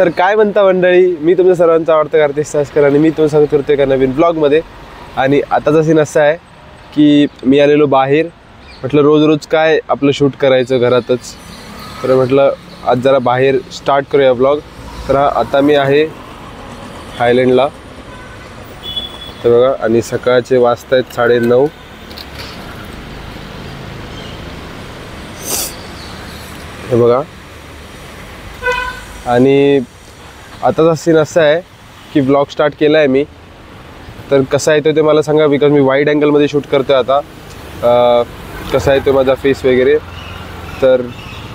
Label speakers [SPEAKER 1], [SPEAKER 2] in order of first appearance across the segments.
[SPEAKER 1] तर काय म्हणता मंडळी, मी तुमच्या सर्वांचा आवडता कार्तिक सासकर आणि मी तुम्हाला सांगत करतोय एका नवीन ब्लॉगमध्ये. आणि आताचा सीन असा आहे की मी आलेलो बाहेर, म्हटलं रोज रोज काय आपलं शूट करायचं घरातच, तर म्हटलं आज जरा बाहेर स्टार्ट करूया ब्लॉग. तर आता मी आहे हायलँडला, तर बघा, आणि सकाळचे वाजत आहेत 9:30. हे बघा, आणि आताचा सीन असा आहे की ब्लॉग स्टार्ट केला आहे मी. तर कसा येतो ते मला सांगा, बिकॉज मी वाईड अँगलमध्ये शूट करतो आता. कसा येतो माझा फेस वगैरे. तर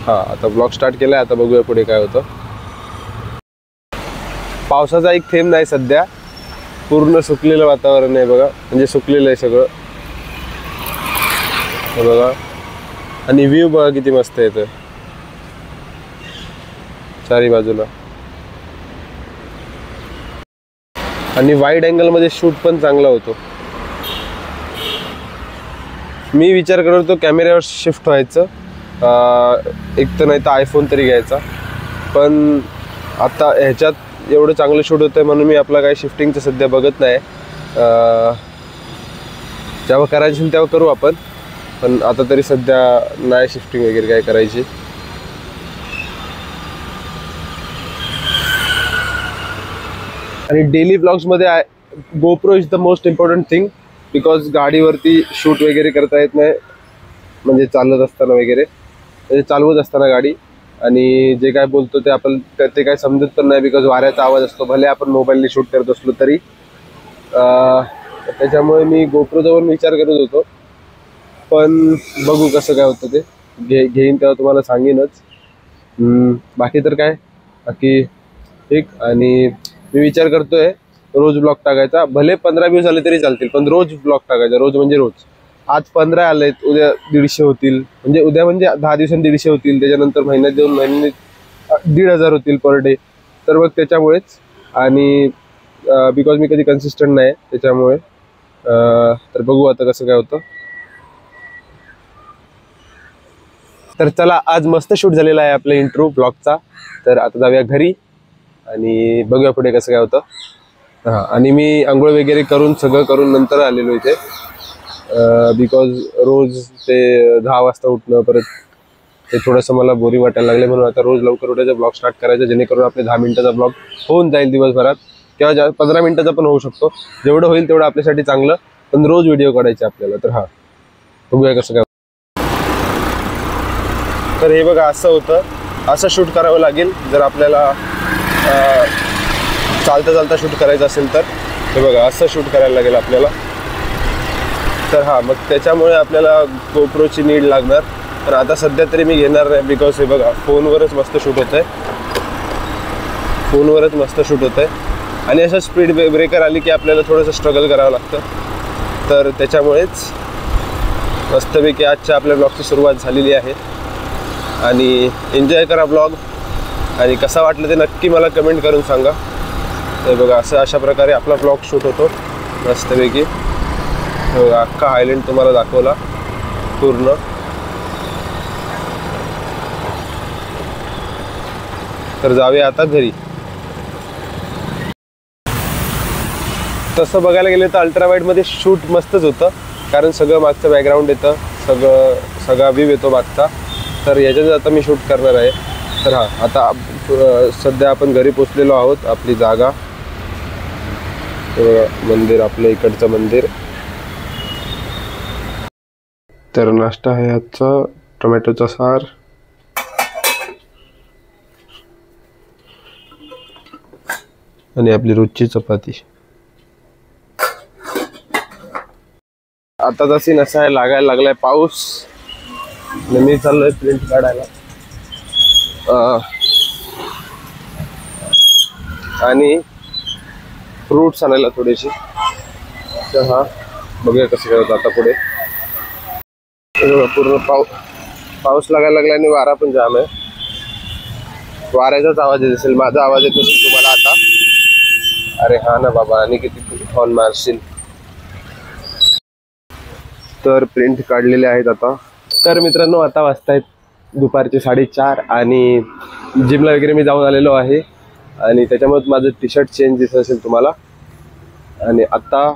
[SPEAKER 1] हां, आता ब्लॉग स्टार्ट केला आहे, आता बघूया पुढे काय होतं. पावसाचा एक थेंब नाही सध्या, पूर्ण सुकलेलं वातावरण आहे बघा, म्हणजे सुकलेलं आहे सगळं. हे बघा, आणि व्ह्यू बघा किती मस्त येतं चारी बाजूला. आणि वाईड अँगलमध्ये शूट पण चांगला होतो. मी विचार करत होतो कॅमेऱ्यावर शिफ्ट व्हायचं, एक तर नाही तर आयफोन तरी घ्यायचा, पण आता ह्याच्यात एवढं चांगलं शूट होतं आहे म्हणून मी आपला काही शिफ्टिंगचं सध्या बघत नाही. जेव्हा करायची तेव्हा करू आपण, पण आता तरी सध्या नाही शिफ्टिंग वगैरे काय करायची. आणि डेली ब्लॉग्समध्ये GoPro is the most important thing, because गाडीवरती शूट वगैरे करता येत नाही, म्हणजे चालत असताना वगैरे, म्हणजे चालवत असताना गाडी, आणि जे काय बोलतो ते आपण ते काय समजत पण नाही, बिकॉज वाऱ्याचा आवाज असतो, भले आपण मोबाईलने शूट करत असलो तरी. त्याच्यामुळे मी गोप्रोचा पण विचार करत होतो, पण बघू कसं काय होतं ते. घेईन तेव्हा तुम्हाला सांगेनच. बाकी तर काय, बाकी ठीक. आणि मी विचार करतोय रोज ब्लॉग टाकायचा, भले 15 व्ह्यूज आले तरी चालतील, पण रोज ब्लॉग टाकायचा. रोज म्हणजे रोज. आज 15 आलेत, उद्या 150 होतील, म्हणजे उद्या म्हणजे 10 दिवसांनी 150 होतील, त्याच्यानंतर महिन्यात 2 महिन्यांनी 1,500 होतील पर डे. तर मग त्याच्यामुळेच, आणि बिकॉज मी कधी कन्सिस्टंट नाही त्याच्यामुळे, तर बघू आता कसं काय होतं. तर चला, आज मस्त शूट झालेला आहे आपला इंट्रो ब्लॉगचा. तर आता जाऊया घरी आणि बघूया पुढे कसं काय होतं. हां, आणि मी आंघोळ वगैरे करून सगळं करून नंतर आलेलो इथे, बिकॉज रोज ते 10 वाजता उठणं, परत ते थोडंसं मला बोरिंग वाटायला लागले, म्हणून आता रोज लवकर उठायचा ब्लॉग स्टार्ट करायचा, जेणेकरून आपले 10 मिनिटाचा ब्लॉग होऊन जाईल दिवसभरात, किंवा 15 मिनिटाचा पण होऊ शकतो. जेवढं होईल तेवढं आपल्यासाठी चांगलं, पण रोज व्हिडिओ काढायचे आपल्याला. तर हां, बघूया कसं काय. तर हे बघा, असं होतं, असं शूट करावं लागेल जर आपल्याला चालता चालता शूट करायचं असेल तर. हे बघा, असं शूट करायला लागेल आपल्याला. तर हां, मग त्याच्यामुळे आपल्याला गोप्रोची नीड लागणार. पण आता सध्या तरी मी घेणार नाही, बिकॉज हे बघा, फोनवरच मस्त शूट होतं आहे, फोनवरच मस्त शूट होतं आहे. आणि असं स्पीड ब्रेकर आली की आपल्याला थोडंसं स्ट्रगल करावं लागतं. तर त्याच्यामुळेच मस्तपैकी आजच्या आपल्या ब्लॉगची सुरुवात झालेली आहे. आणि एन्जॉय करा ब्लॉग, आणि कसा वाटलं ते नक्की मला कमेंट करून सांगा. हे बघा, अशा प्रकारे आपला ब्लॉग शूट होतो मस्तपैकी. हे बघा, अख्खा हायलँड तुम्हाला दाखवला पूर्ण. तर जाऊया आता घरी. तसं बघायला गेलं तर अल्ट्रावाईडमध्ये शूट मस्तच होतं, कारण सगळं मागचं बॅकग्राऊंड येतं, सगळा व्ह्यू येतो मागचा. तर याच्यात आता मी शूट करणार आहे. तर हां, आता सध्या आपण घरी पोचलेलो आहोत. आपली जागा, मंदिर, आपलं इकडचं मंदिर. तर नाश्ता आहे आजचा, टोमॅटोचा सार, आणि आपली रोजची चपाती. आताचा सीन असा आहे, लागायला लागलाय पाऊस, मी चाललोय प्रिंट काढायला. आणि फ्रूट्स आणायला थोडेसे. तर हा, बघूया कसं काय होतं आता पुढे. पूर्ण पाऊस लागायला लागला आणि वारा पण जाम आहे. वाऱ्याचाच आवाज येत असेल, माझा आवाज येत असेल तुम्हाला आता. अरे हा ना बाबा, आणि किती हॉर्न मारशील. तर प्रिंट काढलेले आहेत आता. तर मित्रांनो, आता वाजतायत दुपारचे 4:30, आणि जिमला वगैरे मी जाऊन आलेलो आहे. आणि त्याच्यामुळे माझं टी शर्ट चेंज दिसत असेल तुम्हाला. आणि आता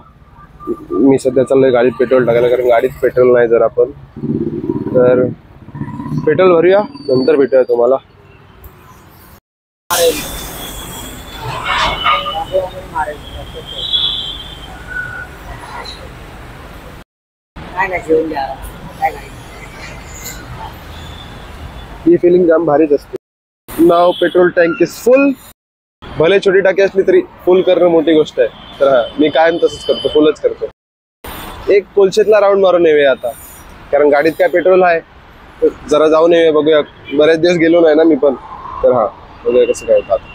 [SPEAKER 1] मी सध्या चाललोय गाडीत पेट्रोल टाकायला, कारण गाडीत पेट्रोल नाही जर आपण, तर पेट्रोल भरूया, नंतर भेटूया तुम्हाला. ही फिलिंग जाम भारीच असते. नाव पेट्रोल टँक इज फुल. भले छोटी टाकी असली तरी फुल करणं मोठी गोष्ट आहे. तर हा, मी कायम तसंच करतो, फुलच करतो. एक कोलशेतला राऊंड मारून येऊया आता, कारण गाडीत काय पेट्रोल आहे. जरा जाऊन येऊया, बघूया. बरेच दिवस गेलो नाही ना मी पण. तर हा, बघूया कसं काय होतं.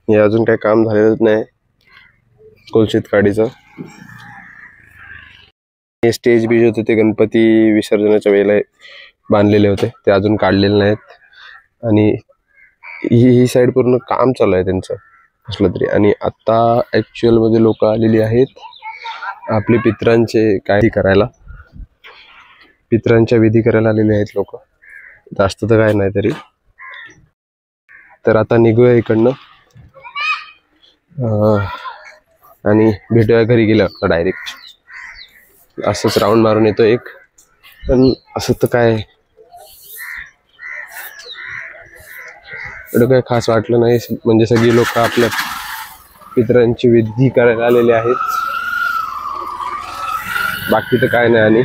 [SPEAKER 1] हे अजून काही काम झालेलंच नाही कोलशेत गाडीचं. हे स्टेज बीज होते ते गणपती विसर्जनाच्या वेळेला बांधलेले होते, ते अजून काढलेले नाहीत. आणि ही साईड पूर्ण काम चालू आहे त्यांचं असलं तरी. आणि आता ऍक्च्युअल मध्ये लोक आलेली आहेत आपले पितरांचे काय करायला, पितरांच्या विधी करायला आलेले आहेत लोक. जास्त तर काय नाही तरी. तर आता निघूया इकडनं आणि भेटूया घरी गेल्यावर डायरेक्ट. असंच राऊंड मारून येतो एक. पण असं तर काय एवढं काही खास वाटलं नाही, म्हणजे सगळी लोक आपल्या पितरांची विधी करायला आलेले आहेत, बाकी तर काय नाही. आणि